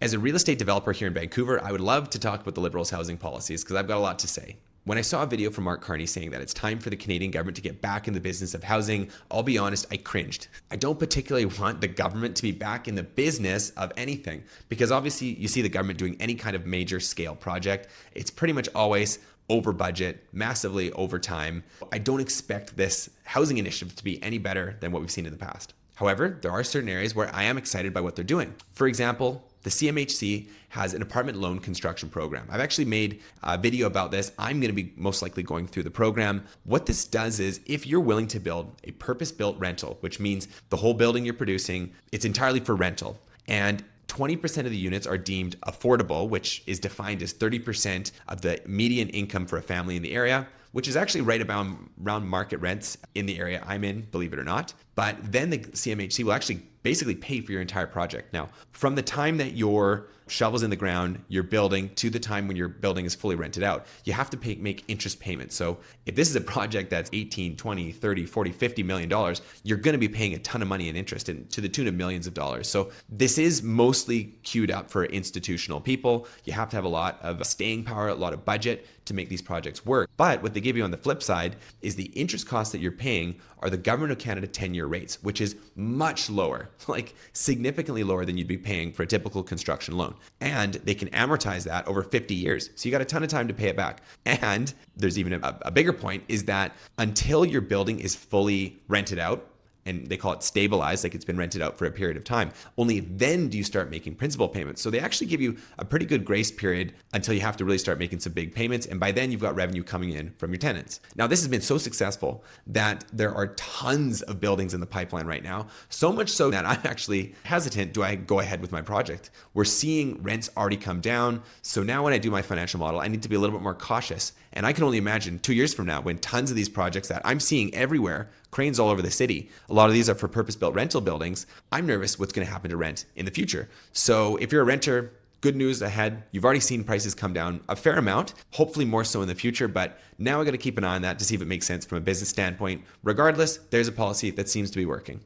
As a real estate developer here in Vancouver, I would love to talk about the Liberals' housing policies because I've got a lot to say. When I saw a video from Mark Carney saying that it's time for the Canadian government to get back in the business of housing, I'll be honest, I cringed. I don't particularly want the government to be back in the business of anything because obviously you see the government doing any kind of major scale project. It's pretty much always over budget, massively over time. I don't expect this housing initiative to be any better than what we've seen in the past. However, there are certain areas where I am excited by what they're doing. For example, the CMHC has an apartment loan construction program. I've actually made a video about this. I'm going to be most likely going through the program. What this does is if you're willing to build a purpose-built rental, which means the whole building you're producing, it's entirely for rental, and 20% of the units are deemed affordable, which is defined as 30% of the median income for a family in the area, which is actually right about around market rents in the area I'm in, believe it or not. But then the CMHC will actually basically pay for your entire project. Now, from the time that your shovel's in the ground, you're building, to the time when your building is fully rented out, you have to make interest payments. So if this is a project that's 18, 20, 30, 40, 50 million dollars, you're going to be paying a ton of money in interest to the tune of millions of dollars. So this is mostly queued up for institutional people. You have to have a lot of staying power, a lot of budget to make these projects work. But what they give you on the flip side is the interest costs that you're paying are the Government of Canada 10-year rates, which is much lower, like significantly lower than you'd be paying for a typical construction loan. And they can amortize that over 50 years. So you got a ton of time to pay it back. And there's even a bigger point is that until your building is fully rented out, and they call it stabilized, like it's been rented out for a period of time, only then do you start making principal payments. So they actually give you a pretty good grace period until you have to really start making some big payments. And by then you've got revenue coming in from your tenants. Now, this has been so successful that there are tons of buildings in the pipeline right now. So much so that I'm actually hesitant, do I go ahead with my project? We're seeing rents already come down. So now when I do my financial model, I need to be a little bit more cautious. And I can only imagine 2 years from now when tons of these projects that I'm seeing everywhere, cranes all over the city, a lot of these are for purpose-built rental buildings, I'm nervous what's going to happen to rent in the future. So if you're a renter, good news ahead. You've already seen prices come down a fair amount, hopefully more so in the future, but now I got to keep an eye on that to see if it makes sense from a business standpoint. Regardless, there's a policy that seems to be working.